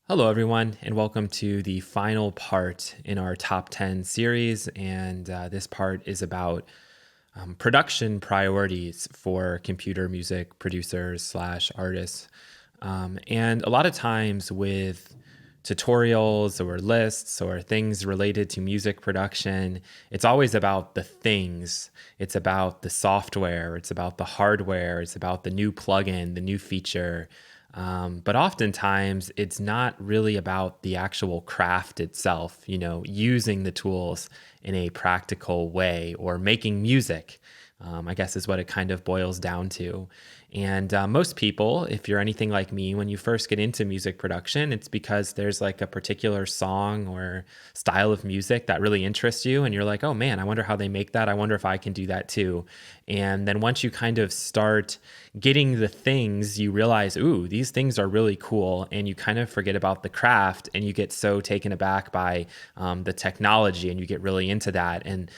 Hello, everyone, and welcome to the final part in our top 10 series. And this part is about production priorities for computer music producers slash artists. And a lot of times with tutorials or lists or things related to music production, it's always about the things. It's about the software, it's about the hardware, it's about the new plugin, the new feature. But oftentimes it's not really about the actual craft itself, using the tools in a practical way or making music, I guess is what it kind of boils down to. And most people, if you're anything like me, when you first get into music production, it's because there's like a particular song or style of music that really interests you. And you're like, oh man, I wonder how they make that. I wonder if I can do that too. And then once you kind of start getting the things, you realize, ooh, these things are really cool. And you kind of forget about the craft and you get so taken aback by the technology and you get really into that. And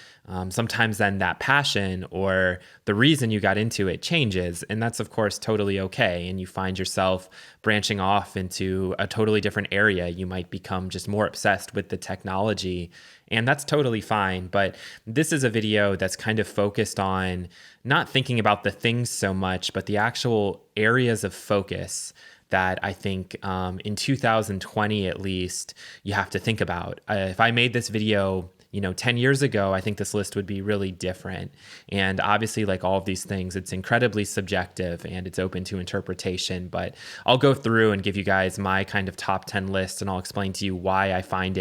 sometimes then that passion or the reason you got into it changes. And that's, of course, totally okay. And you find yourself branching off into a totally different area. You might become just more obsessed with the technology. And that's totally fine. But this is a video that's kind of focused on not thinking about the things so much, but the actual areas of focus that I think in 2020, at least, you have to think about. If I made this video 10 years ago, I think this list would be really different. And obviously, like all of these things, it's incredibly subjective and it's open to interpretation. But I'll go through and give you guys my kind of top 10 list, and I'll explain to you why I find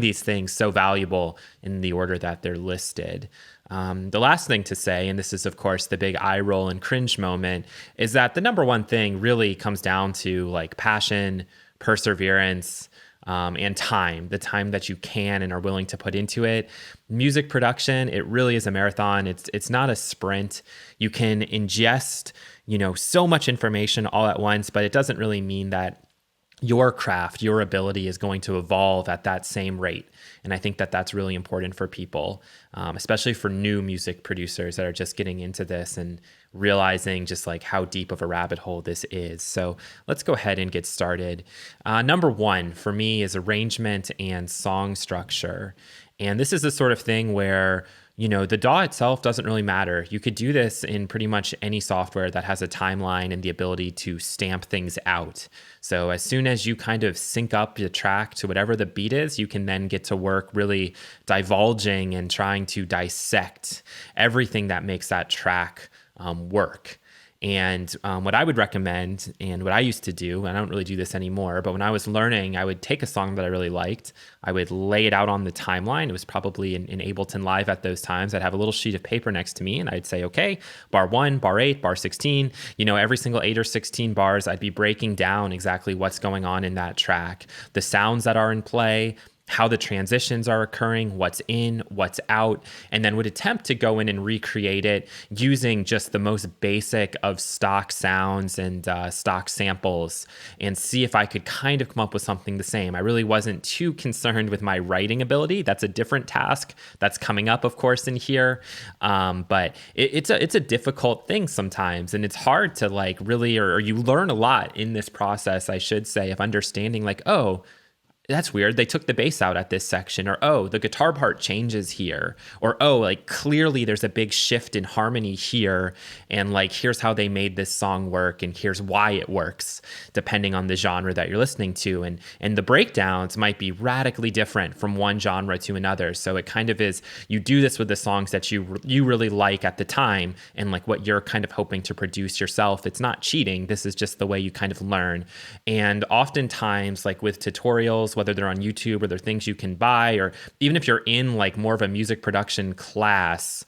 these things so valuable in the order that they're listed. The last thing to say, and this is, of course, the big eye roll and cringe moment, is that the number one thing really comes down to like passion, perseverance, and time, the time that you can and are willing to put into it. Music production, it really is a marathon. It's not a sprint. You can ingest, so much information all at once, but it doesn't really mean that your craft, your ability is going to evolve at that same rate. And I think that that's really important for people, especially for new music producers that are just getting into this and realizing just like how deep of a rabbit hole this is. So let's go ahead and get started. Number one for me is arrangement and song structure. And this is the sort of thing where the DAW itself doesn't really matter. You could do this in pretty much any software that has a timeline and the ability to stamp things out. So as soon as you kind of sync up the track to whatever the beat is, you can then get to work really divulging and trying to dissect everything that makes that track work. And what I would recommend, and what I used to do, and I don't really do this anymore, but when I was learning, I would take a song that I really liked, I would lay it out on the timeline. It was probably in Ableton Live at those times. I'd have a little sheet of paper next to me, and I'd say, okay, bar 1, bar 8, bar 16, every single 8 or 16 bars, I'd be breaking down exactly what's going on in that track, the sounds that are in play, how the transitions are occurring, what's in, what's out, and then would attempt to go in and recreate it using just the most basic of stock sounds and stock samples and see if I could kind of come up with something the same. I really wasn't too concerned with my writing ability. That's a different task that's coming up, of course, in here. But it's a difficult thing sometimes, and it's hard to like really, or you learn a lot in this process, I should say, of understanding like, oh, that's weird. They took the bass out at this section, or, oh, the guitar part changes here, or, oh, like clearly there's a big shift in harmony here. And like, here's how they made this song work. And here's why it works, depending on the genre that you're listening to. And the breakdowns might be radically different from one genre to another. So it kind of is, you do this with the songs that you really like at the time and like what you're kind of hoping to produce yourself. It's not cheating. This is just the way you kind of learn. And oftentimes, like with tutorials, whether they're on YouTube or they're things you can buy, or even if you're in like more of a music production class,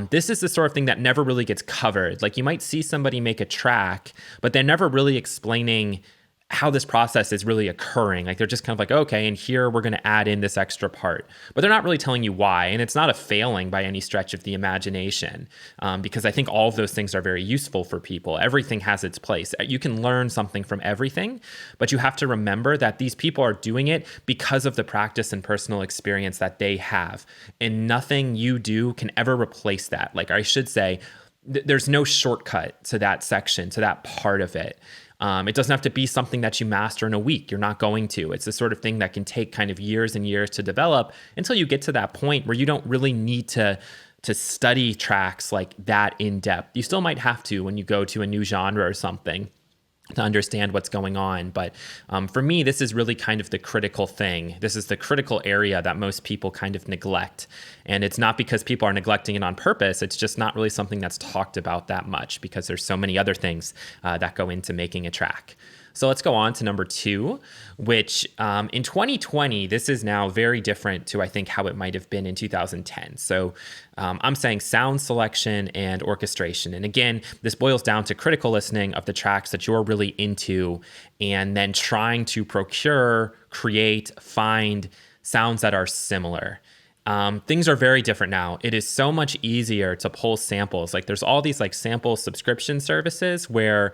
this is the sort of thing that never really gets covered. Like you might see somebody make a track, but they're never really explaining how this process is really occurring. Like they're just kind of like, okay, and here we're going to add in this extra part, but they're not really telling you why. And it's not a failing by any stretch of the imagination, because I think all of those things are very useful for people. Everything has its place. You can learn something from everything, but you have to remember that these people are doing it because of the practice and personal experience that they have. And nothing you do can ever replace that. Like I should say, there's no shortcut to that section, to that part of it. It doesn't have to be something that you master in a week. You're not going to. It's the sort of thing that can take kind of years and years to develop until you get to that point where you don't really need to study tracks like that in depth. You still might have to when you go to a new genre or something to understand what's going on. But for me, this is really kind of the critical thing. This is the critical area that most people kind of neglect. And it's not because people are neglecting it on purpose. It's just not really something that's talked about that much because there's so many other things that go into making a track. So let's go on to number 2, which in 2020, this is now very different to, I think, how it might have been in 2010. So I'm saying sound selection and orchestration. And again, this boils down to critical listening of the tracks that you're really into and then trying to procure, create, find sounds that are similar. Things are very different now. It is so much easier to pull samples. Like there's all these like sample subscription services where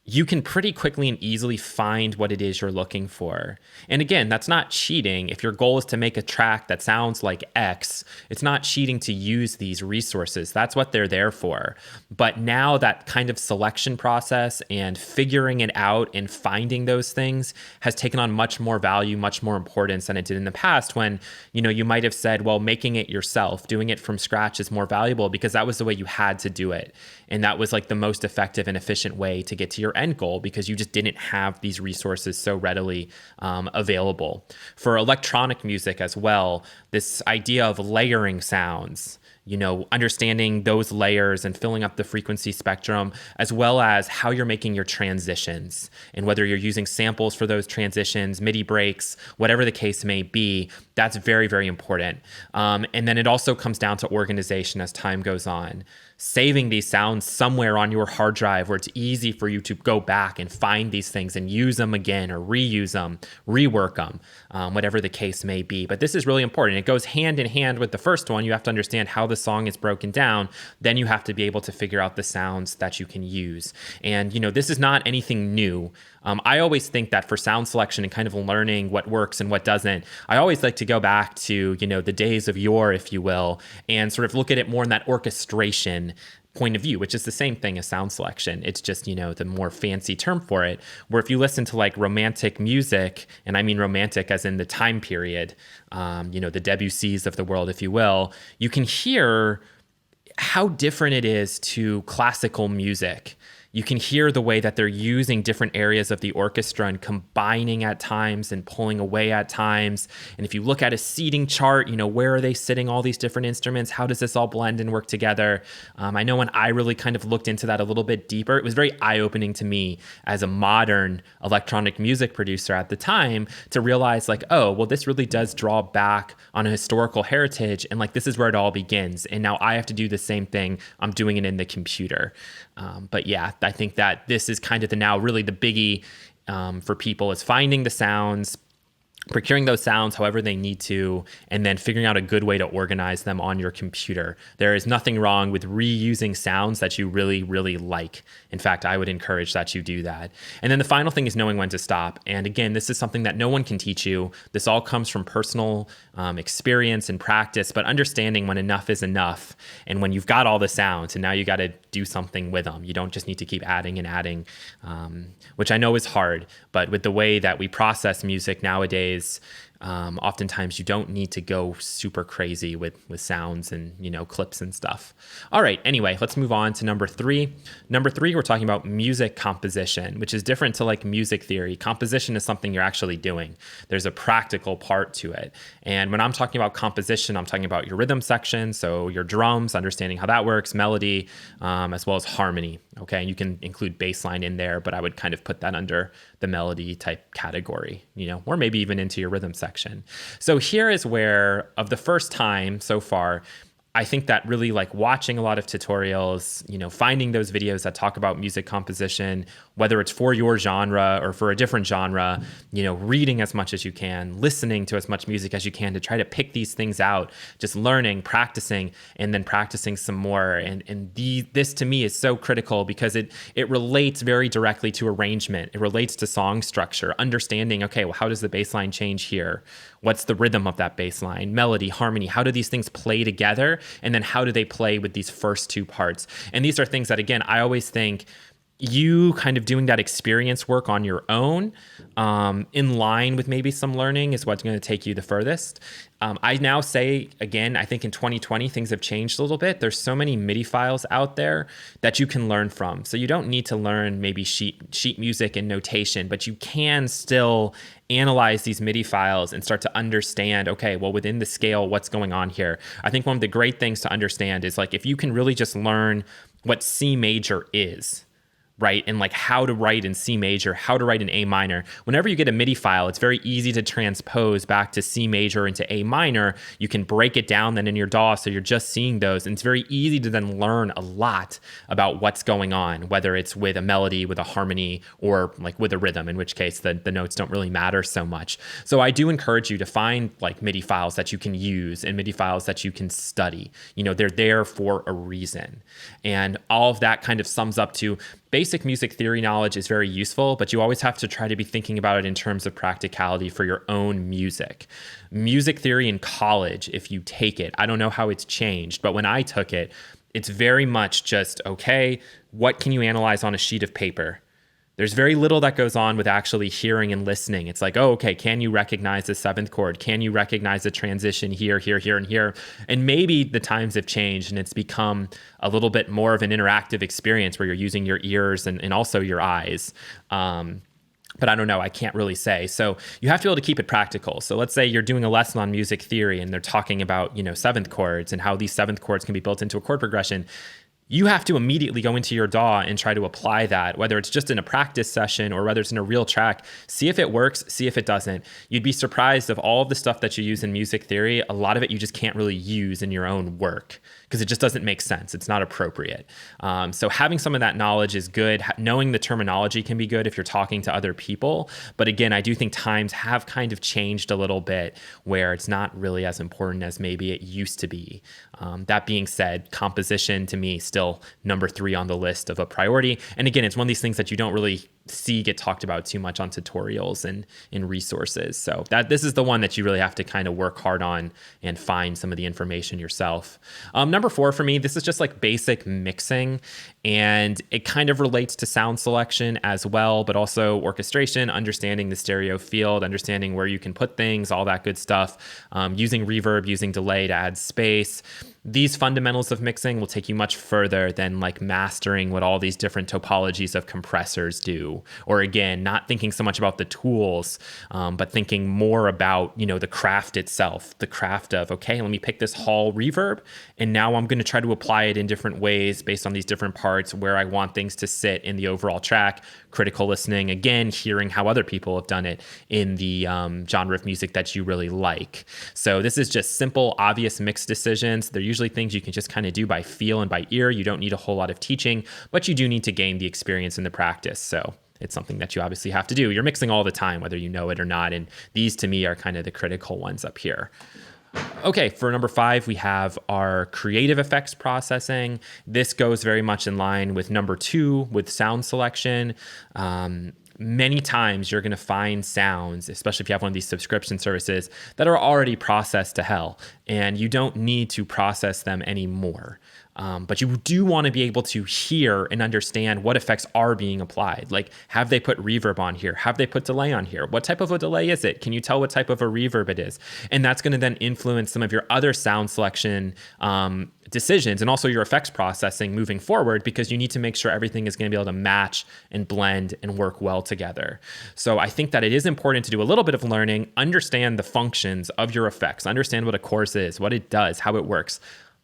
you can pretty quickly and easily find what it is you're looking for. And again, that's not cheating. If your goal is to make a track that sounds like X, it's not cheating to use these resources. That's what they're there for. But now that kind of selection process and figuring it out and finding those things has taken on much more value, much more importance than it did in the past when, you might have said, well, making it yourself, doing it from scratch is more valuable because that was the way you had to do it. And that was like the most effective and efficient way to get to your end goal because you just didn't have these resources so readily available. For electronic music as well, this idea of layering sounds, understanding those layers and filling up the frequency spectrum, as well as how you're making your transitions and whether you're using samples for those transitions, MIDI breaks, whatever the case may be, that's very, very important. And then it also comes down to organization as time goes on. Saving these sounds somewhere on your hard drive where it's easy for you to go back and find these things and use them again or reuse them, rework them, whatever the case may be. But this is really important. It goes hand in hand with the first one. You have to understand how the song is broken down. Then you have to be able to figure out the sounds that you can use. And, this is not anything new. I always think that for sound selection and kind of learning what works and what doesn't, I always like to go back to, the days of yore, if you will, and sort of look at it more in that orchestration point of view, which is the same thing as sound selection. It's just, the more fancy term for it, where if you listen to like romantic music, and I mean romantic as in the time period, the Debussys of the world, if you will, you can hear how different it is to classical music. You can hear the way that they're using different areas of the orchestra and combining at times and pulling away at times. And if you look at a seating chart, where are they sitting all these different instruments? How does this all blend and work together? I know when I really kind of looked into that a little bit deeper, it was very eye-opening to me as a modern electronic music producer at the time to realize like, oh, well, this really does draw back on a historical heritage. And like, this is where it all begins. And now I have to do the same thing. I'm doing it in the computer. But yeah, I think that this is kind of really the biggie for people is finding the sounds, procuring those sounds however they need to, and then figuring out a good way to organize them on your computer. There is nothing wrong with reusing sounds that you really, really like. In fact, I would encourage that you do that. And then the final thing is knowing when to stop. And again, this is something that no one can teach you. This all comes from personal experience and practice, but understanding when enough is enough and when you've got all the sounds and now you got to do something with them. You don't just need to keep adding and adding, which I know is hard, but with the way that we process music nowadays, oftentimes you don't need to go super crazy with sounds and, clips and stuff. All right. Anyway, let's move on to number 3. Number 3, we're talking about music composition, which is different to like music theory. Composition is something you're actually doing. There's a practical part to it. And when I'm talking about composition, I'm talking about your rhythm section. So your drums, understanding how that works, melody, as well as harmony. Okay. And you can include bass line in there, but I would kind of put that under the melody type category, or maybe even into your rhythm section. So here is where, of the first time so far, I think that really like watching a lot of tutorials, finding those videos that talk about music composition, whether it's for your genre or for a different genre, reading as much as you can, listening to as much music as you can to try to pick these things out, just learning, practicing, and then practicing some more. And this to me is so critical because it relates very directly to arrangement. It relates to song structure, understanding, okay, well, how does the bass line change here? What's the rhythm of that bass line? Melody, harmony, how do these things play together? And then how do they play with these first two parts? And these are things that, again, I always think, you kind of doing that experience work on your own, in line with maybe some learning, is what's going to take you the furthest. I now say, again, I think in 2020, things have changed a little bit. There's so many MIDI files out there that you can learn from. So you don't need to learn maybe sheet music and notation, but you can still analyze these MIDI files and start to understand, okay, well, within the scale, what's going on here. I think one of the great things to understand is like, if you can really just learn what C major is, right? And like how to write in C major, how to write in A minor. Whenever you get a MIDI file, it's very easy to transpose back to C major into A minor. You can break it down then in your DAW, so you're just seeing those. And it's very easy to then learn a lot about what's going on, whether it's with a melody, with a harmony, or like with a rhythm, in which case the notes don't really matter so much. So I do encourage you to find like MIDI files that you can use and MIDI files that you can study. You know, they're there for a reason. And all of that kind of sums up to basic music theory knowledge is very useful, but you always have to try to be thinking about it in terms of practicality for your own music. Music theory in college, if you take it, I don't know how it's changed, but when I took it, it's very much just, okay, what can you analyze on a sheet of paper? There's very little that goes on with actually hearing and listening. It's like, oh, okay, can you recognize the seventh chord? Can you recognize the transition here, here, here, and here? And maybe the times have changed and it's become a little bit more of an interactive experience where you're using your ears and also your eyes. But I don't know, I can't really say. So you have to be able to keep it practical. So let's say you're doing a lesson on music theory and they're talking about, you know, seventh chords and how these seventh chords can be built into a chord progression. You have to immediately go into your DAW and try to apply that, whether it's just in a practice session or whether it's in a real track. See if it works, see if it doesn't. You'd be surprised of all of the stuff that you use in music theory, a lot of it you just can't really use in your own work because it just doesn't make sense. It's not appropriate. So having some of that knowledge is good. Knowing the terminology can be good if you're talking to other people. But again, I do think times have kind of changed a little bit where it's not really as important as maybe it used to be. That being said, composition to me still number 3 on the list of a priority. And again, it's one of these things that you don't really see get talked about too much on tutorials and in resources. So this is the one that you really have to kind of work hard on and find some of the information yourself. Number 4 for me, this is just like basic mixing, and it kind of relates to sound selection as well, but also orchestration, understanding the stereo field, understanding where you can put things, all that good stuff, using reverb, using delay to add space. These fundamentals of mixing will take you much further than like mastering what all these different topologies of compressors do. Or again, not thinking so much about the tools, but thinking more about, you know, the craft itself, the craft of, okay, let me pick this hall reverb, and now I'm going to try to apply it in different ways based on these different parts where I want things to sit in the overall track. Critical listening, again, hearing how other people have done it in the genre of music that you really like. So this is just simple, obvious mix decisions. They're usually things you can just kind of do by feel and by ear. You don't need a whole lot of teaching, but you do need to gain the experience and the practice. So it's something that you obviously have to do. You're mixing all the time, whether you know it or not. And these to me are kind of the critical ones up here. Okay, for number 5, we have our creative effects processing. This goes very much in line with number 2 with sound selection. Many times you're going to find sounds, especially if you have one of these subscription services, that are already processed to hell, and you don't need to process them anymore. But you do want to be able to hear and understand what effects are being applied. Like, have they put reverb on here? Have they put delay on here? What type of a delay is it? Can you tell what type of a reverb it is? And that's going to then influence some of your other sound selection decisions and also your effects processing moving forward, because you need to make sure everything is going to be able to match and blend and work well together. So I think that it is important to do a little bit of learning, understand the functions of your effects, understand what a chorus is, what it does, how it works.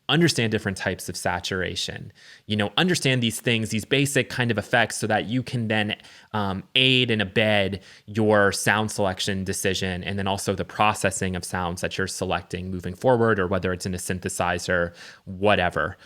Understand different types of saturation, understand these things, these basic kind of effects, so that you can then aid and abet your sound selection decision, and then also the processing of sounds that you're selecting moving forward, or whether it's in a synthesizer, whatever.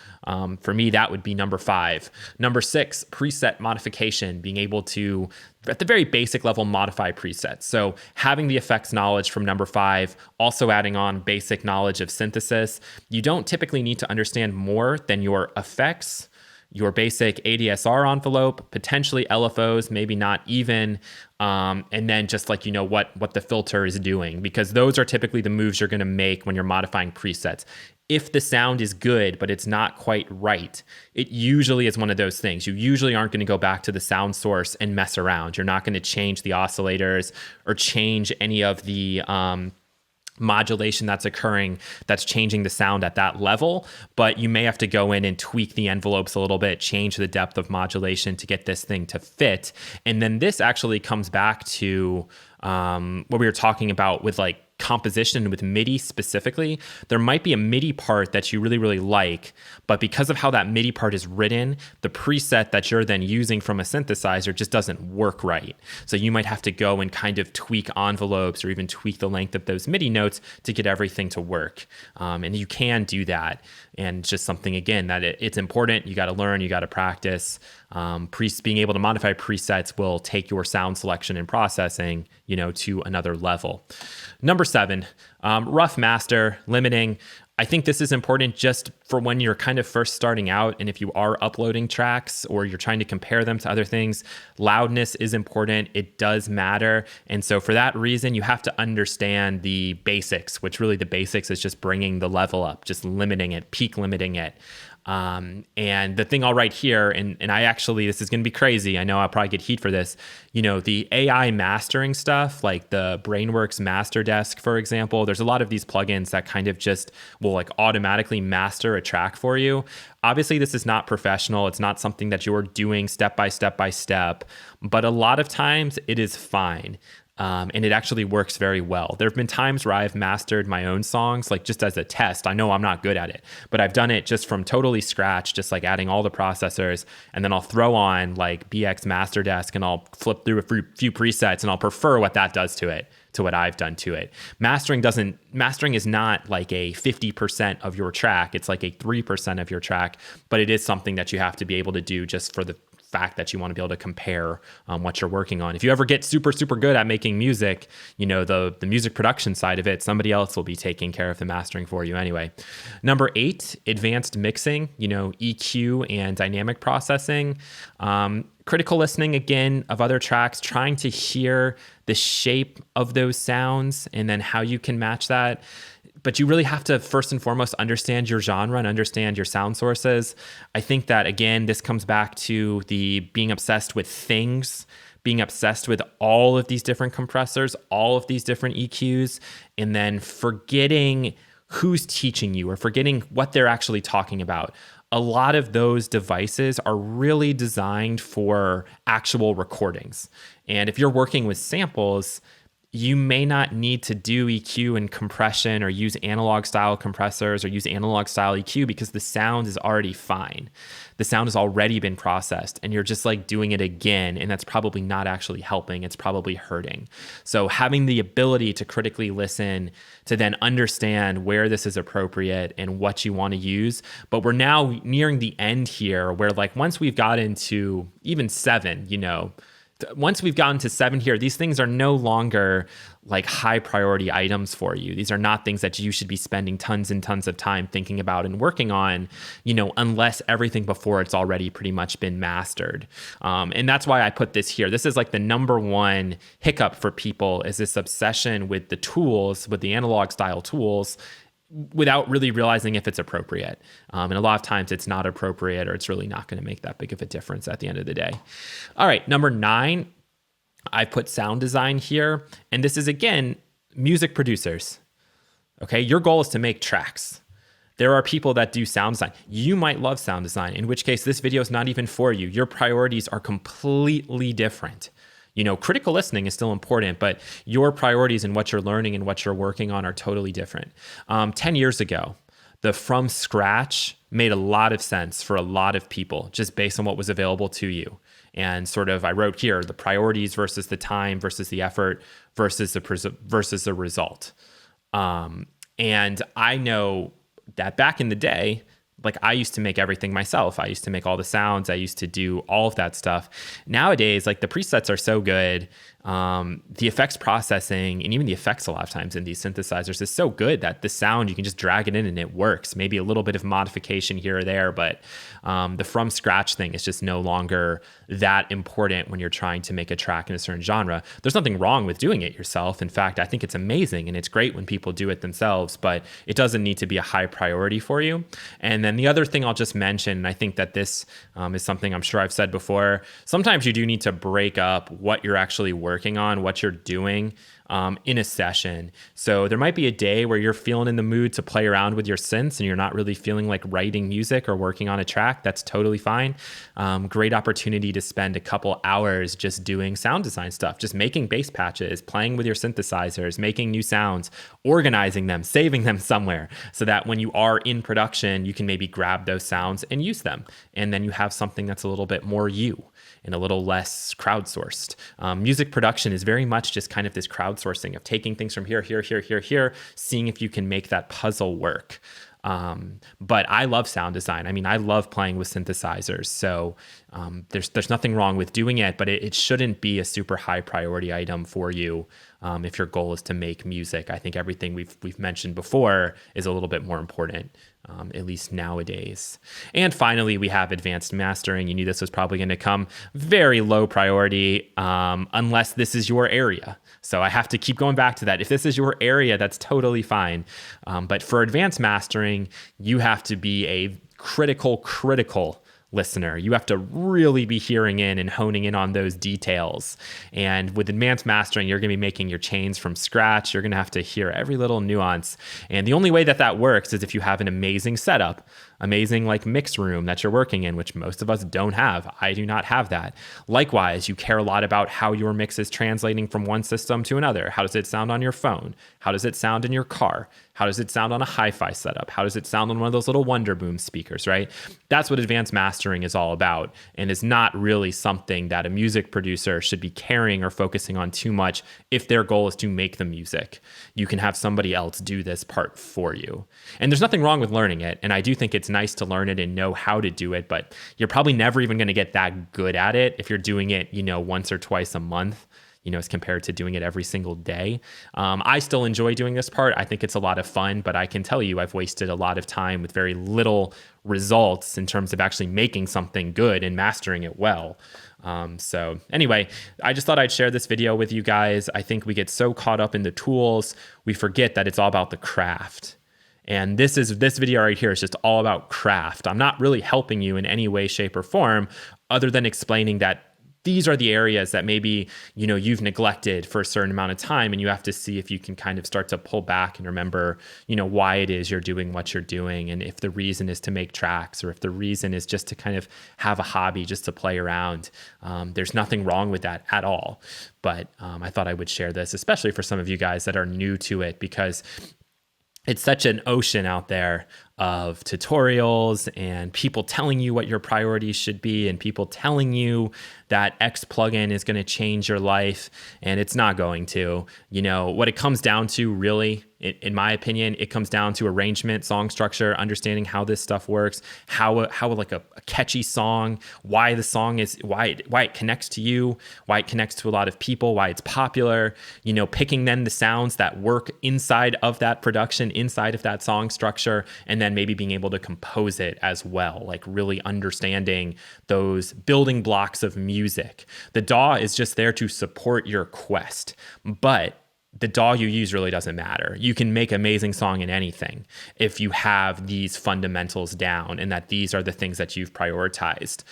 For me, that would be number 5. Number 6, preset modification, being able to, at the very basic level, modify presets. So having the effects knowledge from number 5, also adding on basic knowledge of synthesis. You don't typically need to understand more than your effects. your basic ADSR envelope, potentially LFOs, maybe not even, and then just like, what the filter is doing, because those are typically the moves you're going to make when you're modifying presets. If the sound is good, but it's not quite right, it usually is one of those things. You usually aren't going to go back to the sound source and mess around. You're not going to change the oscillators or change any of the modulation that's occurring that's changing the sound at that level, but you may have to go in and tweak the envelopes a little bit, change the depth of modulation to get this thing to fit. And then this actually comes back to what we were talking about with like composition with MIDI specifically. There might be a MIDI part that you really, really like, but because of how that MIDI part is written, the preset that you're then using from a synthesizer just doesn't work right. So you might have to go and kind of tweak envelopes or even tweak the length of those MIDI notes to get everything to work. And you can do that. And just something, again, that it's important. You got to learn, you got to practice. Being able to modify presets will take your sound selection and processing, to another level. Number 7, rough master, limiting. I think this is important just for when you're kind of first starting out, and if you are uploading tracks or you're trying to compare them to other things, loudness is important. It does matter. And so for that reason, you have to understand the basics, which really the basics is just bringing the level up, just limiting it, peak limiting it. And the thing I'll write here, and I actually, this is going to be crazy. I know I'll probably get heat for this. The AI mastering stuff, like the Brainworks Master Desk, for example, there's a lot of these plugins that kind of just will like automatically master a track for you. Obviously, this is not professional. It's not something that you're doing step by step by step, but a lot of times it is fine. And it actually works very well. There have been times where I've mastered my own songs, like just as a test. I know I'm not good at it, but I've done it just from totally scratch, just like adding all the processors. And then I'll throw on like BX Master Desk and I'll flip through a few presets and I'll prefer what that does to it, to what I've done to it. Mastering is not like a 50% of your track. It's like a 3% of your track, but it is something that you have to be able to do just for the fact that you want to be able to compare what you're working on. If you ever get super, super good at making music, the music production side of it, somebody else will be taking care of the mastering for you anyway. Number 8, advanced mixing, EQ and dynamic processing. Critical listening, again, of other tracks, trying to hear the shape of those sounds and then how you can match that. But you really have to first and foremost understand your genre and understand your sound sources. I think that, again, this comes back to the being obsessed with things, being obsessed with all of these different compressors, all of these different EQs, and then forgetting who's teaching you or forgetting what they're actually talking about. A lot of those devices are really designed for actual recordings. And if you're working with samples, you may not need to do EQ and compression or use analog style compressors or use analog style EQ because the sound is already fine. The sound has already been processed and you're just like doing it again. And that's probably not actually helping. It's probably hurting. So having the ability to critically listen, to then understand where this is appropriate and what you want to use. But we're now nearing the end here where like once we've got into even 7, once we've gotten to 7 here, these things are no longer like high priority items for you. These are not things that you should be spending tons and tons of time thinking about and working on, unless everything before it's already pretty much been mastered. And that's why I put this here. This is like the number one hiccup for people, is this obsession with the tools, with the analog style tools, without really realizing if it's appropriate. And a lot of times it's not appropriate, or it's really not going to make that big of a difference at the end of the day. All right, number 9, I put sound design here. And this is, again, music producers. Okay, your goal is to make tracks. There are people that do sound design. You might love sound design, in which case this video is not even for you. Your priorities are completely different. Critical listening is still important, but your priorities and what you're learning and what you're working on are totally different. 10 years ago, the from scratch made a lot of sense for a lot of people just based on what was available to you. And sort of, I wrote here, the priorities versus the time versus the effort versus the result. And I know that back in the day, like I used to make everything myself. I used to make all the sounds. I used to do all of that stuff. Nowadays, like the presets are so good. The effects processing and even the effects a lot of times in these synthesizers is so good that the sound, you can just drag it in and it works. Maybe a little bit of modification here or there, but the from scratch thing is just no longer that important when you're trying to make a track in a certain genre. There's nothing wrong with doing it yourself. In fact, I think it's amazing and it's great when people do it themselves, but it doesn't need to be a high priority for you. And then the other thing I'll just mention, and I think that this is something I'm sure I've said before, sometimes you do need to break up what you're actually working on, what you're doing in a session. So there might be a day where you're feeling in the mood to play around with your synths and you're not really feeling like writing music or working on a track. That's totally fine. Great opportunity to spend a couple hours just doing sound design stuff, just making bass patches, playing with your synthesizers, making new sounds, organizing them, saving them somewhere so that when you are in production, you can maybe grab those sounds and use them. And then you have something that's a little bit more you and a little less crowdsourced. Music production is very much just kind of this crowdsourcing of taking things from here, seeing if you can make that puzzle work. But I love sound design. I mean, I love playing with synthesizers. So there's nothing wrong with doing it, but it shouldn't be a super high priority item for you if your goal is to make music. I think everything we've mentioned before is a little bit more important, at least nowadays. And finally, we have advanced mastering. You knew this was probably going to come very low priority unless this is your area. So I have to keep going back to that. If this is your area, that's totally fine. But for advanced mastering, you have to be a critical listener. You have to really be hearing in and honing in on those details. And with advanced mastering, you're going to be making your chains from scratch. You're going to have to hear every little nuance. And the only way that works is if you have an amazing setup, amazing like mix room that you're working in, which most of us don't have. I do not have that. Likewise, you care a lot about how your mix is translating from one system to another. How does it sound on your phone? How does it sound in your car? How does it sound on a hi-fi setup? How does it sound on one of those little Wonder Boom speakers, right? That's what advanced mastering is all about, and is not really something that a music producer should be caring or focusing on too much if their goal is to make the music. You can have somebody else do this part for you. And there's nothing wrong with learning it, and I do think it's nice to learn it and know how to do it, but you're probably never even going to get that good at it if you're doing it, once or twice a month, as compared to doing it every single day. I still enjoy doing this part. I think it's a lot of fun, but I can tell you I've wasted a lot of time with very little results in terms of actually making something good and mastering it well. So anyway, I just thought I'd share this video with you guys. I think we get so caught up in the tools, we forget that it's all about the craft. And this video right here is just all about craft. I'm not really helping you in any way, shape, or form other than explaining that these are the areas that maybe, you've neglected for a certain amount of time, and you have to see if you can kind of start to pull back and remember, why it is you're doing what you're doing. And if the reason is to make tracks, or if the reason is just to kind of have a hobby, just to play around, there's nothing wrong with that at all. But I thought I would share this, especially for some of you guys that are new to it, because it's such an ocean out there of tutorials and people telling you what your priorities should be and people telling you that X plugin is going to change your life, and it's not going to. What it comes down to really, in my opinion, it comes down to arrangement, song structure, understanding how this stuff works, how like a catchy song, why the song is, why it connects to you, why it connects to a lot of people, why it's popular, picking then the sounds that work inside of that production, inside of that song structure, and then maybe being able to compose it as well, like really understanding those building blocks of music. The DAW is just there to support your quest, but the DAW you use really doesn't matter. You can make amazing song in anything if you have these fundamentals down and that these are the things that you've prioritized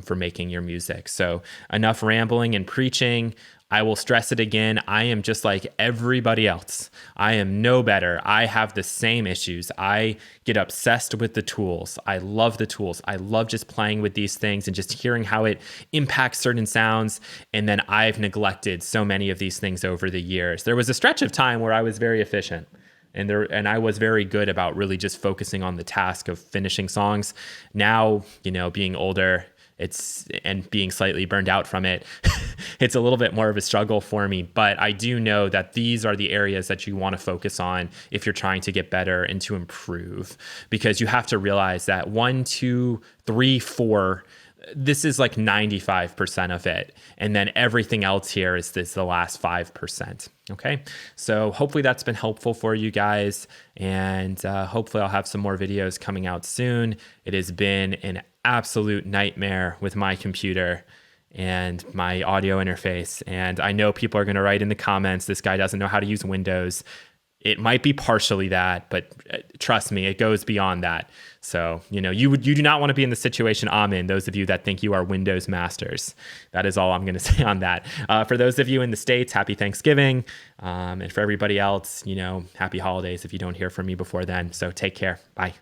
for making your music. So enough rambling and preaching. I will stress it again. I am just like everybody else. I am no better. I have the same issues. I get obsessed with the tools. I love the tools. I love just playing with these things and just hearing how it impacts certain sounds. And then I've neglected so many of these things over the years. There was a stretch of time where I was very efficient. And I was very good about really just focusing on the task of finishing songs. Now, being older and being slightly burned out from it, it's a little bit more of a struggle for me. But I do know that these are the areas that you want to focus on if you're trying to get better and to improve, because you have to realize that 1, 2, 3, 4, this is like 95% of it. And then everything else here is the last 5%. Okay. So hopefully that's been helpful for you guys. And hopefully I'll have some more videos coming out soon. It has been an absolute nightmare with my computer and my audio interface. And I know people are going to write in the comments, this guy doesn't know how to use Windows. It might be partially that, but trust me, it goes beyond that. So, you do not want to be in the situation I'm in, those of you that think you are Windows masters. That is all I'm going to say on that. For those of you in the States, happy Thanksgiving. And for everybody else, happy holidays if you don't hear from me before then. So take care. Bye.